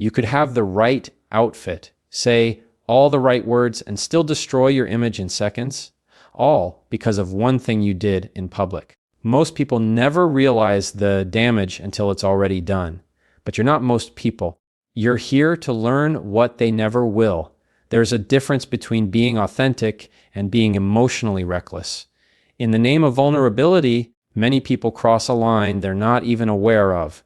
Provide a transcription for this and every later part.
You could have the right outfit, say all the right words, and still destroy your image in seconds, all because of one thing you did in public. Most people never realize the damage until it's already done. But you're not most people. You're here to learn what they never will. There's a difference between being authentic and being emotionally reckless. In the name of vulnerability, many people cross a line they're not even aware of.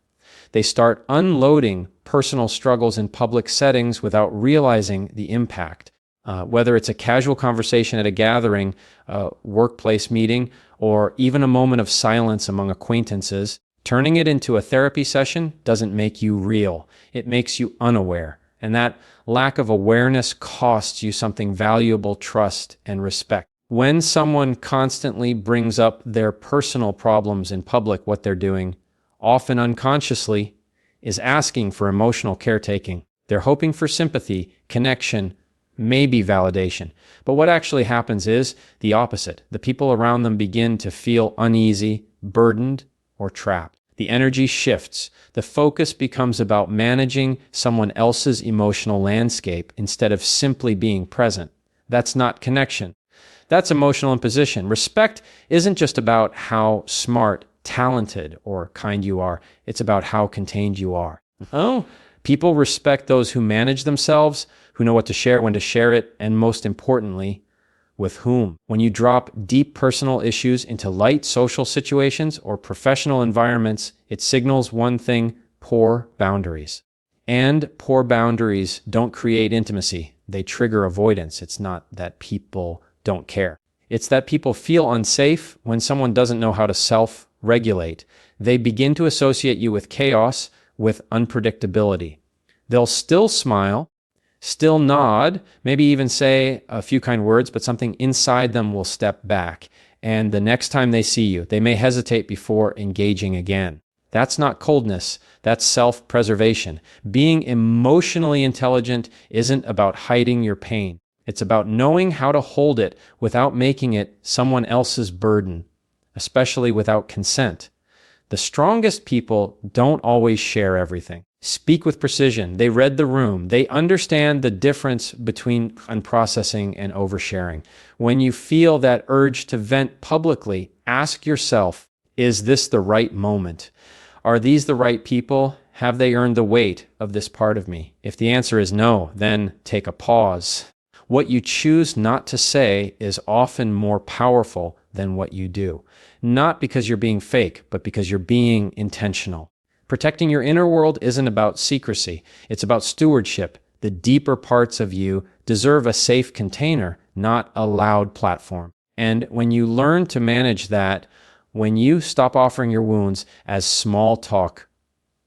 They start unloading personal struggles in public settings without realizing the impact. Whether it's a casual conversation at a gathering, a workplace meeting, or even a moment of silence among acquaintances, turning it into a therapy session doesn't make you real. It makes you unaware. And that lack of awareness costs you something valuable: trust and respect. When someone constantly brings up their personal problems in public, what they're doing, often unconsciously, is asking for emotional caretaking. They're hoping for sympathy, connection, maybe validation. But what actually happens is the opposite. The people around them begin to feel uneasy, burdened, or trapped. The energy shifts. The focus becomes about managing someone else's emotional landscape instead of simply being present. That's not connection. That's emotional imposition. Respect isn't just about how smart, talented, or kind you are. It's about how contained you are. Oh, people respect those who manage themselves, who know what to share, when to share it, and most importantly, with whom. When you drop deep personal issues into light social situations or professional environments, it signals one thing: poor boundaries. And poor boundaries don't create intimacy. They trigger avoidance. It's not that people don't care. It's that people feel unsafe when someone doesn't know how to self-regulate. They begin to associate you with chaos, with unpredictability. They'll still smile, still nod, maybe even say a few kind words, but something inside them will step back. And the next time they see you, they may hesitate before engaging again. That's not coldness. That's self-preservation. Being emotionally intelligent isn't about hiding your pain. It's about knowing how to hold it without making it someone else's burden, especially without consent. The strongest people don't always share everything. Speak with precision. They read the room. They understand the difference between unprocessing and oversharing. When you feel that urge to vent publicly, ask yourself, is this the right moment? Are these the right people? Have they earned the weight of this part of me? If the answer is no, then take a pause. What you choose not to say is often more powerful than what you do. Not because you're being fake, but because you're being intentional. Protecting your inner world isn't about secrecy. It's about stewardship. The deeper parts of you deserve a safe container, not a loud platform. And when you learn to manage that, when you stop offering your wounds as small talk,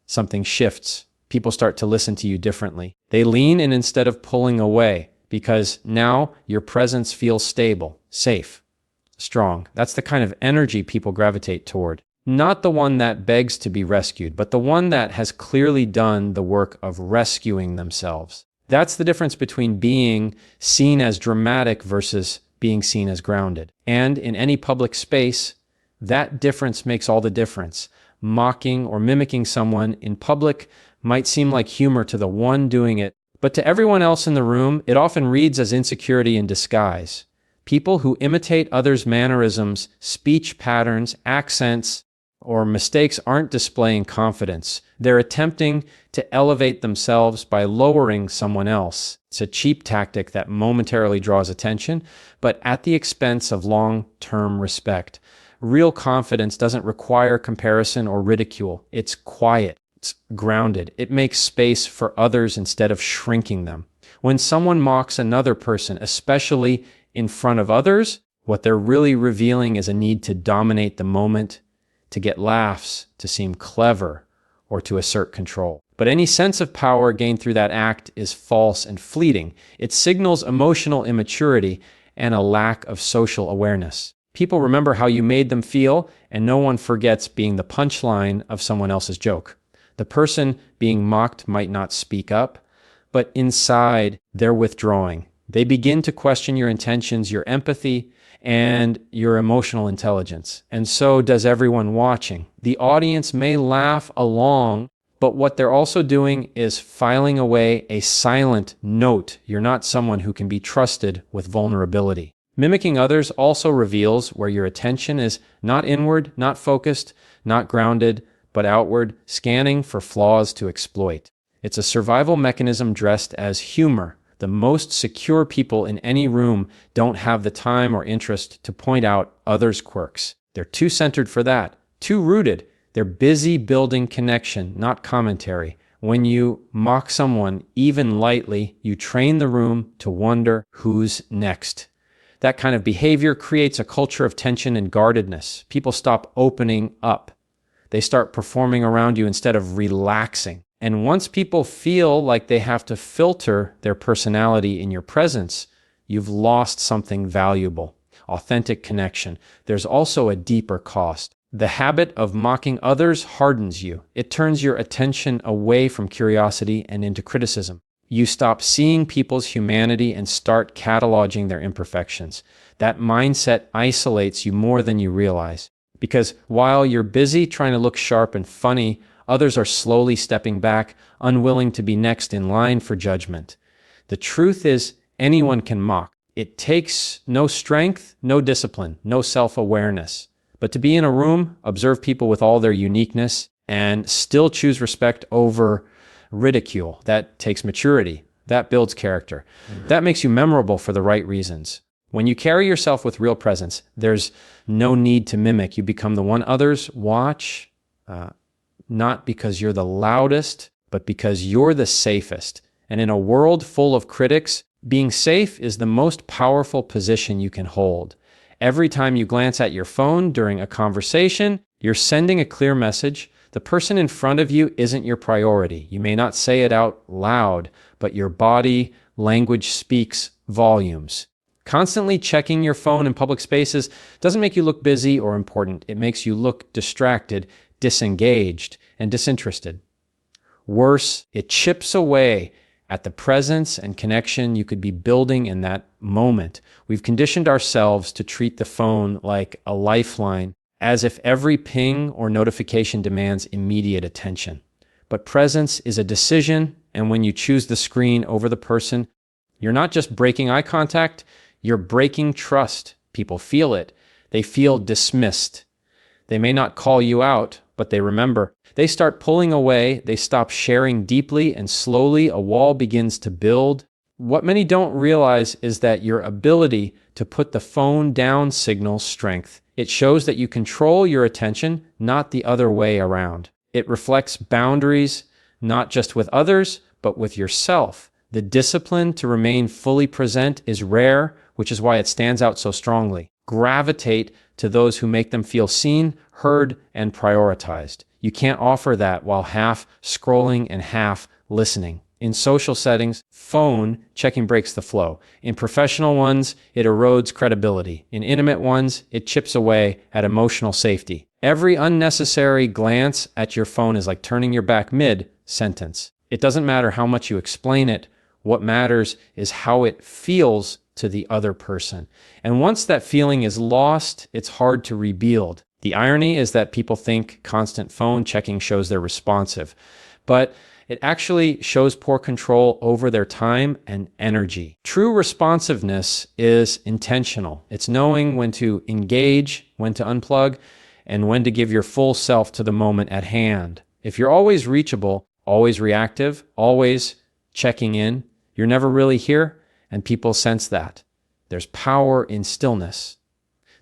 something shifts. People start to listen to you differently. They lean in instead of pulling away, because now your presence feels stable, safe, strong. That's the kind of energy people gravitate toward. Not the one that begs to be rescued, but the one that has clearly done the work of rescuing themselves. That's the difference between being seen as dramatic versus being seen as grounded. And in any public space, that difference makes all the difference. Mocking or mimicking someone in public might seem like humor to the one doing it, but to everyone else in the room, it often reads as insecurity in disguise. People who imitate others' mannerisms, speech patterns, accents, or mistakes aren't displaying confidence. They're attempting to elevate themselves by lowering someone else. It's a cheap tactic that momentarily draws attention, but at the expense of long-term respect. Real confidence doesn't require comparison or ridicule. It's quiet. It's grounded. It makes space for others instead of shrinking them. When someone mocks another person, especially in front of others, what they're really revealing is a need to dominate the moment, to get laughs, to seem clever, or to assert control. But any sense of power gained through that act is false and fleeting. It signals emotional immaturity and a lack of social awareness. People remember how you made them feel, and no one forgets being the punchline of someone else's joke. The person being mocked might not speak up, but inside they're withdrawing. They begin to question your intentions, your empathy, and your emotional intelligence. And so does everyone watching. The audience may laugh along But what they're also doing is filing away a silent note. You're not someone who can be trusted with vulnerability. Mimicking others also reveals where your attention is not inward, not focused, not grounded, but outward, scanning for flaws to exploit. It's a survival mechanism dressed as humor. The most secure people in any room don't have the time or interest to point out others' quirks. They're too centered for that, too rooted. They're busy building connection, not commentary. When you mock someone, even lightly, you train the room to wonder who's next. That kind of behavior creates a culture of tension and guardedness. People stop opening up. They start performing around you instead of relaxing. And once people feel like they have to filter their personality in your presence, you've lost something valuable, authentic connection. There's also a deeper cost. The habit of mocking others hardens you. It turns your attention away from curiosity and into criticism. You stop seeing people's humanity and start cataloging their imperfections. That mindset isolates you more than you realize. Because while you're busy trying to look sharp and funny, others are slowly stepping back, unwilling to be next in line for judgment. The truth is, anyone can mock. It takes no strength, no discipline, no self-awareness. But to be in a room, observe people with all their uniqueness, and still choose respect over ridicule, that takes maturity. That builds character. That makes you memorable for the right reasons. When you carry yourself with real presence, there's no need to mimic. You become the one others watch, not because you're the loudest, but because you're the safest. And in a world full of critics, being safe is the most powerful position you can hold. Every time you glance at your phone during a conversation, you're sending a clear message. The person in front of you isn't your priority. You may not say it out loud, but your body language speaks volumes. Constantly checking your phone in public spaces doesn't make you look busy or important. It makes you look distracted, disengaged, and disinterested. Worse, it chips away at the presence and connection you could be building in that moment. We've conditioned ourselves to treat the phone like a lifeline, as if every ping or notification demands immediate attention. But presence is a decision, and when you choose the screen over the person, you're not just breaking eye contact, you're breaking trust. People feel it. They feel dismissed. They may not call you out, but they remember. They start pulling away, they stop sharing deeply, and slowly a wall begins to build. What many don't realize is that your ability to put the phone down signals strength. It shows that you control your attention, not the other way around. It reflects boundaries, not just with others, but with yourself. The discipline to remain fully present is rare, which is why it stands out so strongly. Gravitate to those who make them feel seen, heard, and prioritized. You can't offer that while half scrolling and half listening. In social settings, phone checking breaks the flow. In professional ones, it erodes credibility. In intimate ones, it chips away at emotional safety. Every unnecessary glance at your phone is like turning your back mid-sentence. It doesn't matter how much you explain it. What matters is how it feels to the other person. And once that feeling is lost, it's hard to rebuild. The irony is that people think constant phone checking shows they're responsive, but it actually shows poor control over their time and energy. True responsiveness is intentional. It's knowing when to engage, when to unplug, and when to give your full self to the moment at hand. If you're always reachable, always reactive, always checking in, you're never really here, and people sense that. There's power in stillness.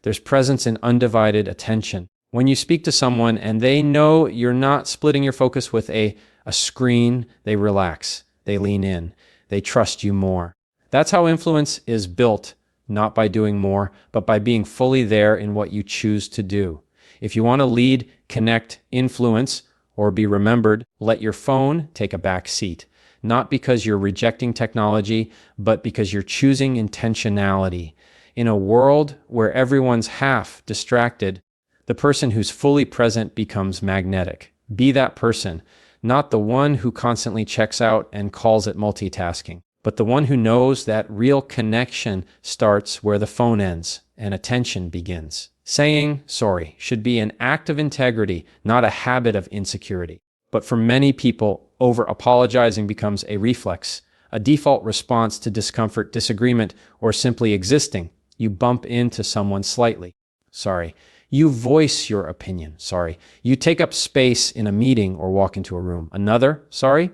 There's presence in undivided attention. When you speak to someone and they know you're not splitting your focus with a screen, they relax, they lean in, they trust you more. That's how influence is built, not by doing more, but by being fully there in what you choose to do. If you want to lead, connect, influence, or be remembered, let your phone take a back seat. Not because you're rejecting technology, but because you're choosing intentionality. In a world where everyone's half distracted, the person who's fully present becomes magnetic. Be that person, not the one who constantly checks out and calls it multitasking, but the one who knows that real connection starts where the phone ends and attention begins. Saying sorry should be an act of integrity, not a habit of insecurity. But for many people, over-apologizing becomes a reflex, a default response to discomfort, disagreement, or simply existing. You bump into someone slightly. Sorry. You voice your opinion. Sorry. You take up space in a meeting or walk into a room. Another, sorry.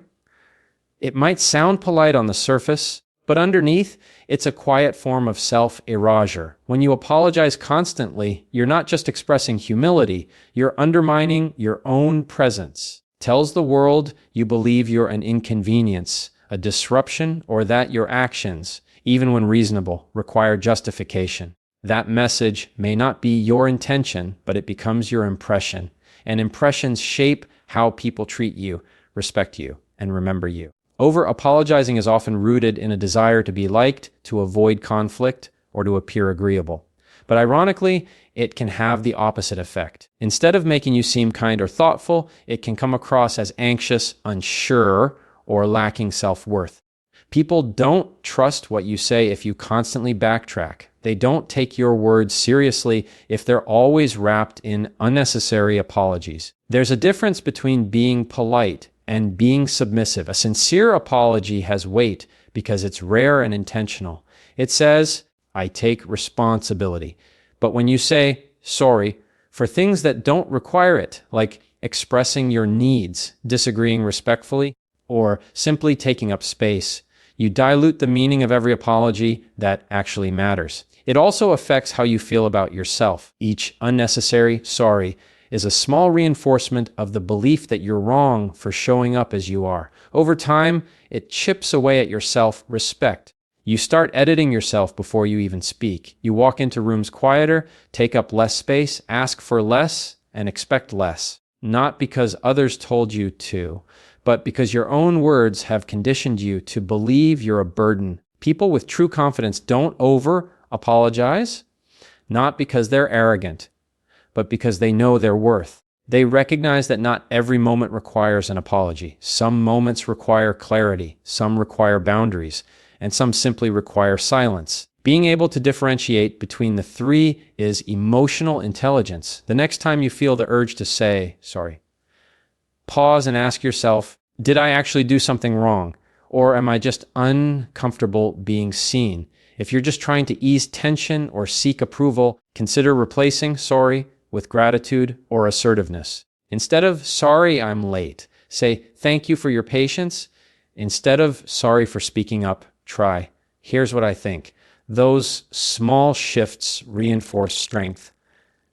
It might sound polite on the surface, but underneath, it's a quiet form of self-erasure. When you apologize constantly, you're not just expressing humility, you're undermining your own presence. Tells the world you believe you're an inconvenience, a disruption, or that your actions, even when reasonable, require justification. That message may not be your intention, but it becomes your impression. And impressions shape how people treat you, respect you, and remember you. Over-apologizing is often rooted in a desire to be liked, to avoid conflict, or to appear agreeable. But ironically, it can have the opposite effect. Instead of making you seem kind or thoughtful, it can come across as anxious, unsure, or lacking self-worth. People don't trust what you say if you constantly backtrack. They don't take your words seriously if they're always wrapped in unnecessary apologies. There's a difference between being polite and being submissive. A sincere apology has weight because it's rare and intentional. It says, I take responsibility. But when you say sorry for things that don't require it, like expressing your needs, disagreeing respectfully, or simply taking up space, you dilute the meaning of every apology that actually matters. It also affects how you feel about yourself. Each unnecessary sorry is a small reinforcement of the belief that you're wrong for showing up as you are. Over time, it chips away at your self-respect. You start editing yourself before you even speak. You walk into rooms quieter, take up less space, ask for less, and expect less. Not because others told you to, but because your own words have conditioned you to believe you're a burden. People with true confidence don't over-apologize, not because they're arrogant, but because they know their worth. They recognize that not every moment requires an apology. Some moments require clarity, some require boundaries, and some simply require silence. Being able to differentiate between the three is emotional intelligence. The next time you feel the urge to say, sorry, pause and ask yourself, did I actually do something wrong? Or am I just uncomfortable being seen? If you're just trying to ease tension or seek approval, consider replacing sorry with gratitude or assertiveness. Instead of sorry, I'm late, say thank you for your patience. Instead of sorry for speaking up, try, here's what I think. Those small shifts reinforce strength,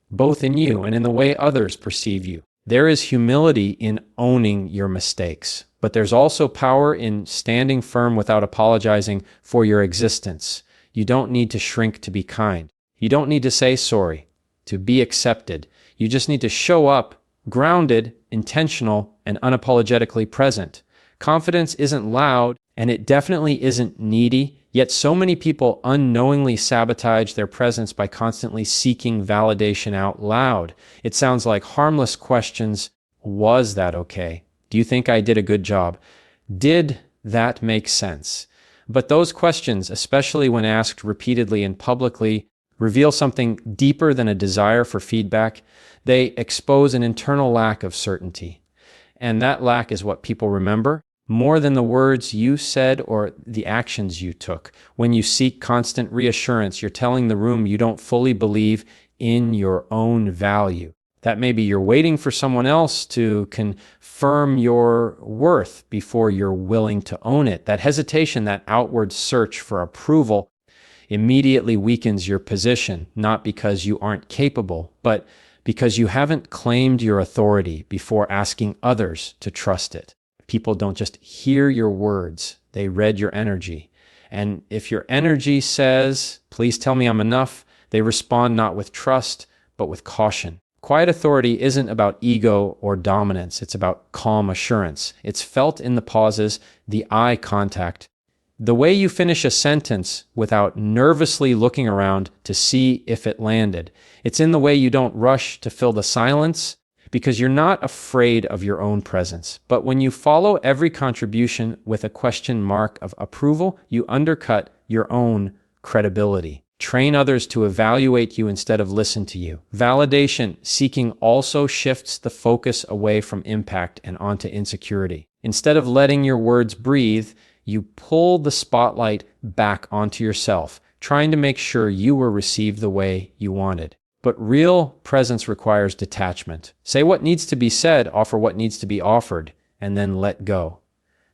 both in you and in the way others perceive you. There is humility in owning your mistakes, but there's also power in standing firm without apologizing for your existence. You don't need to shrink to be kind. You don't need to say sorry to be accepted. You just need to show up grounded, intentional, and unapologetically present. Confidence isn't loud, and it definitely isn't needy, yet so many people unknowingly sabotage their presence by constantly seeking validation out loud. It sounds like harmless questions. Was that okay? Do you think I did a good job? Did that make sense? But those questions, especially when asked repeatedly and publicly, reveal something deeper than a desire for feedback. They expose an internal lack of certainty. And that lack is what people remember more than the words you said or the actions you took. When you seek constant reassurance, you're telling the room you don't fully believe in your own value. That maybe you're waiting for someone else to confirm your worth before you're willing to own it. That hesitation, that outward search for approval immediately weakens your position, not because you aren't capable, but because you haven't claimed your authority before asking others to trust it. People don't just hear your words, they read your energy. And if your energy says, please tell me I'm enough, they respond not with trust, but with caution. Quiet authority isn't about ego or dominance. It's about calm assurance. It's felt in the pauses, the eye contact, the way you finish a sentence without nervously looking around to see if it landed. It's in the way you don't rush to fill the silence because you're not afraid of your own presence. But when you follow every contribution with a question mark of approval, you undercut your own credibility. Train others to evaluate you instead of listen to you. Validation seeking also shifts the focus away from impact and onto insecurity. Instead of letting your words breathe, you pull the spotlight back onto yourself, trying to make sure you were received the way you wanted. But real presence requires detachment. Say what needs to be said, offer what needs to be offered, and then let go.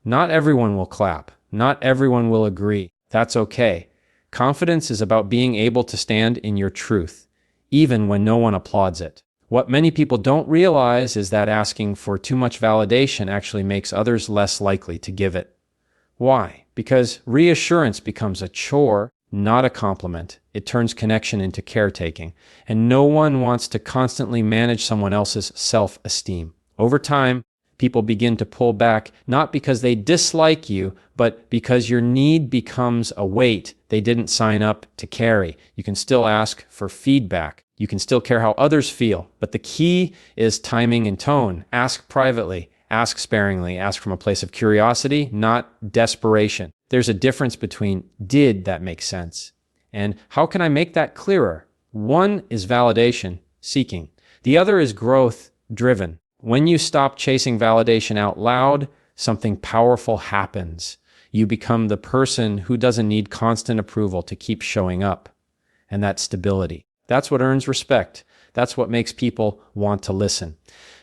Not everyone will clap. Not everyone will agree. That's okay. Confidence is about being able to stand in your truth, even when no one applauds it. What many people don't realize is that asking for too much validation actually makes others less likely to give it. Why? Because reassurance becomes a chore, not a compliment. It turns connection into caretaking, and no one wants to constantly manage someone else's self-esteem. Over time, people begin to pull back, not because they dislike you, but because your need becomes a weight they didn't sign up to carry. You can still ask for feedback. You can still care how others feel. But the key is timing and tone. Ask privately, ask sparingly, ask from a place of curiosity, not desperation. There's a difference between "did that make sense?" and "how can I make that clearer?" One is validation seeking. The other is growth driven. When you stop chasing validation out loud, something powerful happens. You become the person who doesn't need constant approval to keep showing up. And that's stability. That's what earns respect. That's what makes people want to listen.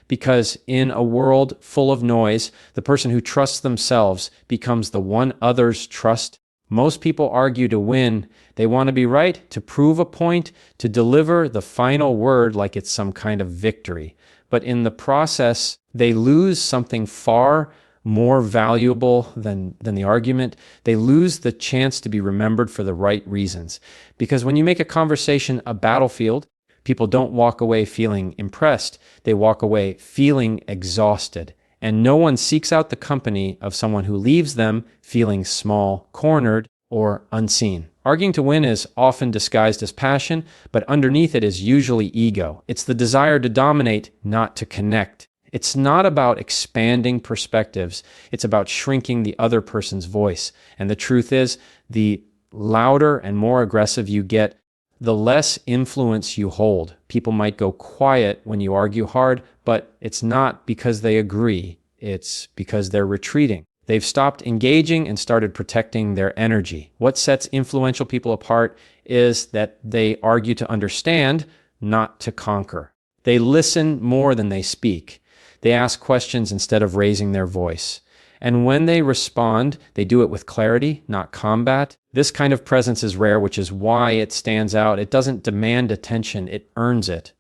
Because in a world full of noise, the person who trusts themselves becomes the one others trust. Most people argue to win. They want to be right, to prove a point, to deliver the final word like it's some kind of victory. But in the process, they lose something far more valuable than the argument. They lose the chance to be remembered for the right reasons. Because when you make a conversation a battlefield, people don't walk away feeling impressed. They walk away feeling exhausted. And no one seeks out the company of someone who leaves them feeling small, cornered, or unseen. Arguing to win is often disguised as passion, but underneath it is usually ego. It's the desire to dominate, not to connect. It's not about expanding perspectives. It's about shrinking the other person's voice. And the truth is, the louder and more aggressive you get, the less influence you hold. People might go quiet when you argue hard, but it's not because they agree. It's because they're retreating. They've stopped engaging and started protecting their energy. What sets influential people apart is that they argue to understand, not to conquer. They listen more than they speak. They ask questions instead of raising their voice. And when they respond, they do it with clarity, not combat. This kind of presence is rare, which is why it stands out. It doesn't demand attention, it earns it.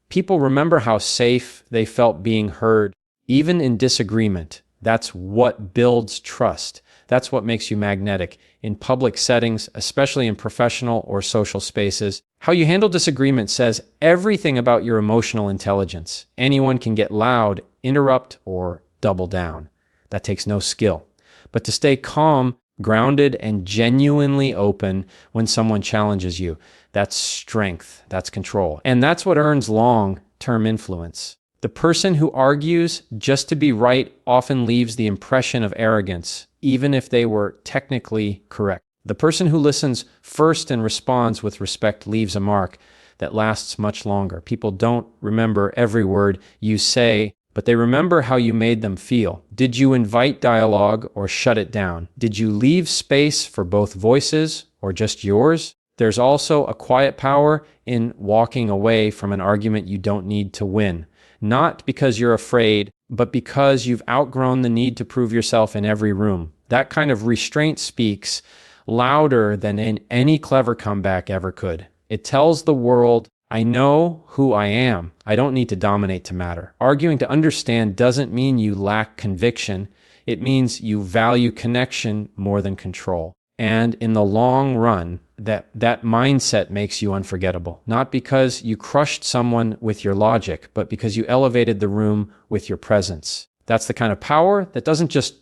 People remember how safe they felt being heard, even in disagreement. That's what builds trust. That's what makes you magnetic. In public settings, especially in professional or social spaces, how you handle disagreement says everything about your emotional intelligence. Anyone can get loud, interrupt, or double down. That takes no skill. But to stay calm, grounded, and genuinely open when someone challenges you, that's strength, that's control. And that's what earns long-term influence. The person who argues just to be right often leaves the impression of arrogance, even if they were technically correct. The person who listens first and responds with respect leaves a mark that lasts much longer. People don't remember every word you say, but they remember how you made them feel. Did you invite dialogue or shut it down? Did you leave space for both voices or just yours? There's also a quiet power in walking away from an argument you don't need to win. Not because you're afraid, but because you've outgrown the need to prove yourself in every room. That kind of restraint speaks louder than any clever comeback ever could. It tells the world, I know who I am. I don't need to dominate to matter. Arguing to understand doesn't mean you lack conviction. It means you value connection more than control. And in the long run, that mindset makes you unforgettable. Not because you crushed someone with your logic, but because you elevated the room with your presence. That's the kind of power that doesn't just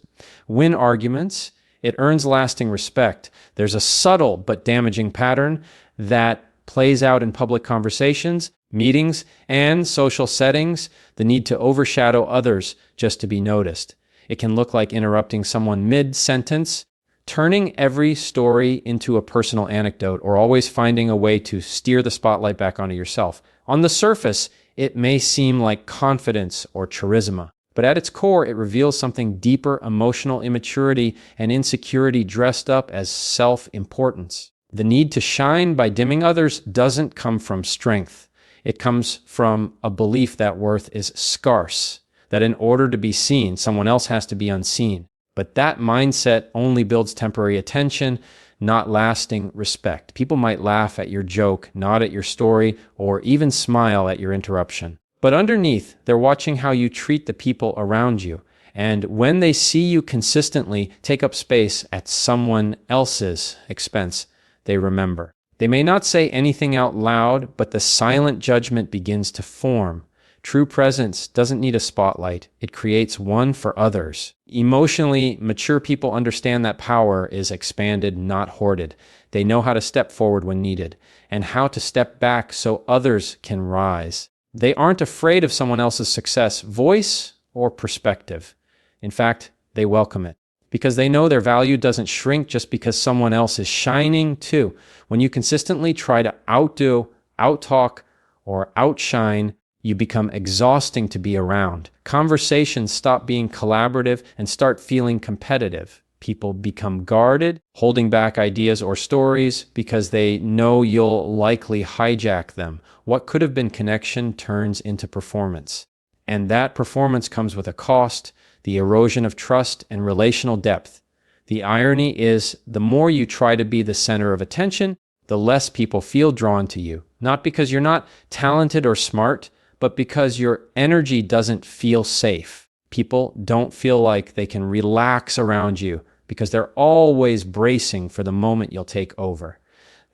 win arguments, it earns lasting respect. There's a subtle but damaging pattern that plays out in public conversations, meetings, and social settings, the need to overshadow others just to be noticed. It can look like interrupting someone mid-sentence turning every story into a personal anecdote or always finding a way to steer the spotlight back onto yourself. On the surface, it may seem like confidence or charisma, but at its core, it reveals something deeper: emotional immaturity and insecurity dressed up as self-importance. The need to shine by dimming others doesn't come from strength. It comes from a belief that worth is scarce, that in order to be seen, someone else has to be unseen. But that mindset only builds temporary attention, not lasting respect. People might laugh at your joke, nod at your story, or even smile at your interruption. But underneath, they're watching how you treat the people around you. And when they see you consistently take up space at someone else's expense, they remember. They may not say anything out loud, but the silent judgment begins to form. True presence doesn't need a spotlight. It creates one for others. Emotionally mature people understand that power is expanded, not hoarded. They know how to step forward when needed and how to step back so others can rise. They aren't afraid of someone else's success, voice, or perspective. In fact, they welcome it because they know their value doesn't shrink just because someone else is shining too. When you consistently try to outdo, outtalk, or outshine, you become exhausting to be around. Conversations stop being collaborative and start feeling competitive. People become guarded, holding back ideas or stories because they know you'll likely hijack them. What could have been connection turns into performance. And that performance comes with a cost: the erosion of trust and relational depth. The irony is, the more you try to be the center of attention, the less people feel drawn to you. Not because you're not talented or smart, but because your energy doesn't feel safe. People don't feel like they can relax around you because they're always bracing for the moment you'll take over.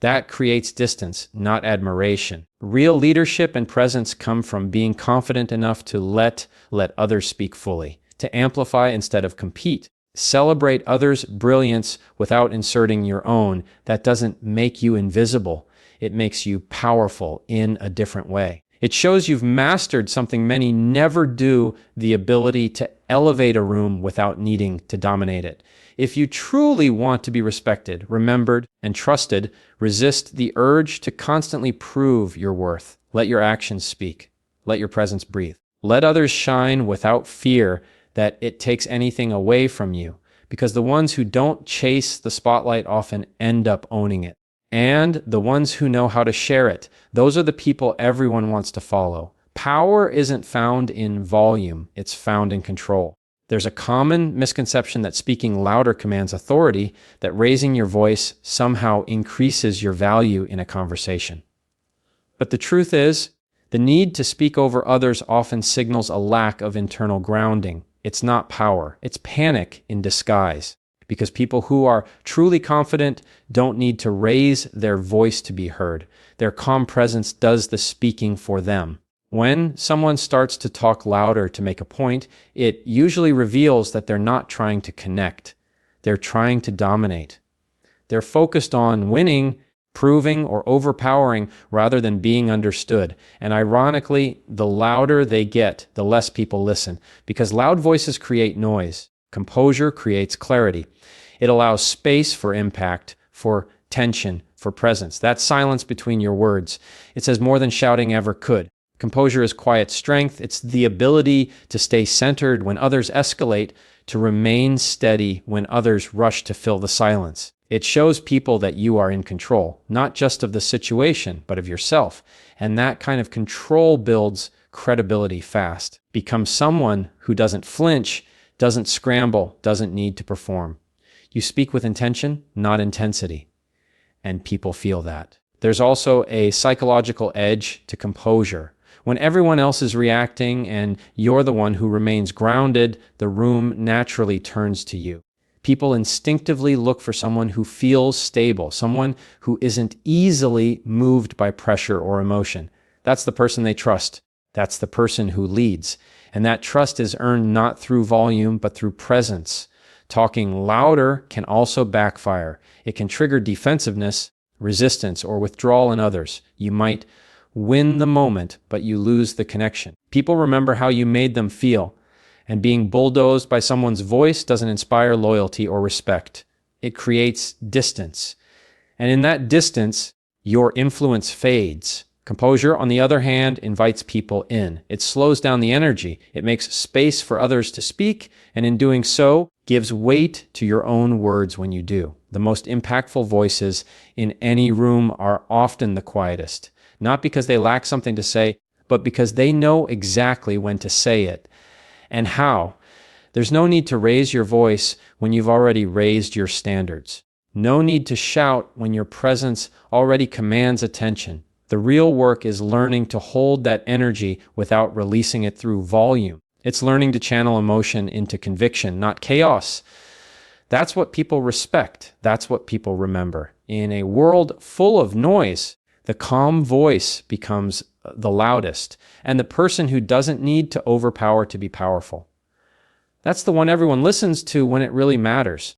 That creates distance, not admiration. Real leadership and presence come from being confident enough to let others speak fully, to amplify instead of compete. Celebrate others' brilliance without inserting your own. That doesn't make you invisible. It makes you powerful in a different way. It shows you've mastered something many never do: the ability to elevate a room without needing to dominate it. If you truly want to be respected, remembered, and trusted, resist the urge to constantly prove your worth. Let your actions speak. Let your presence breathe. Let others shine without fear that it takes anything away from you, because the ones who don't chase the spotlight often end up owning it. And the ones who know how to share it, those are the people everyone wants to follow. Power isn't found in volume, it's found in control. There's a common misconception that speaking louder commands authority, that raising your voice somehow increases your value in a conversation. But the truth is, the need to speak over others often signals a lack of internal grounding. It's not power, it's panic in disguise. Because people who are truly confident don't need to raise their voice to be heard. Their calm presence does the speaking for them. When someone starts to talk louder to make a point, it usually reveals that they're not trying to connect. They're trying to dominate. They're focused on winning, proving, or overpowering rather than being understood. And ironically, the louder they get, the less people listen, because loud voices create noise. Composure creates clarity. It allows space for impact, for tension, for presence. That silence between your words, it says more than shouting ever could. Composure is quiet strength. It's the ability to stay centered when others escalate, to remain steady when others rush to fill the silence. It shows people that you are in control, not just of the situation, but of yourself. And that kind of control builds credibility fast. Become someone who doesn't flinch, doesn't scramble, doesn't need to perform. You speak with intention, not intensity. And people feel that. There's also a psychological edge to composure. When everyone else is reacting and you're the one who remains grounded, the room naturally turns to you. People instinctively look for someone who feels stable, someone who isn't easily moved by pressure or emotion. That's the person they trust. That's the person who leads. And that trust is earned not through volume, but through presence. Talking louder can also backfire. It can trigger defensiveness, resistance, or withdrawal in others. You might win the moment, but you lose the connection. People remember how you made them feel, and being bulldozed by someone's voice doesn't inspire loyalty or respect. it creates distance. And in that distance, your influence fades. Composure, on the other hand, invites people in. It slows down the energy. It makes space for others to speak, and in doing so, gives weight to your own words when you do. The most impactful voices in any room are often the quietest, not because they lack something to say, but because they know exactly when to say it and how. There's no need to raise your voice when you've already raised your standards. No need to shout when your presence already commands attention. The real work is learning to hold that energy without releasing it through volume. It's learning to channel emotion into conviction, not chaos. That's what people respect. That's what people remember. In a world full of noise, the calm voice becomes the loudest, and the person who doesn't need to overpower to be powerful. That's the one everyone listens to when it really matters.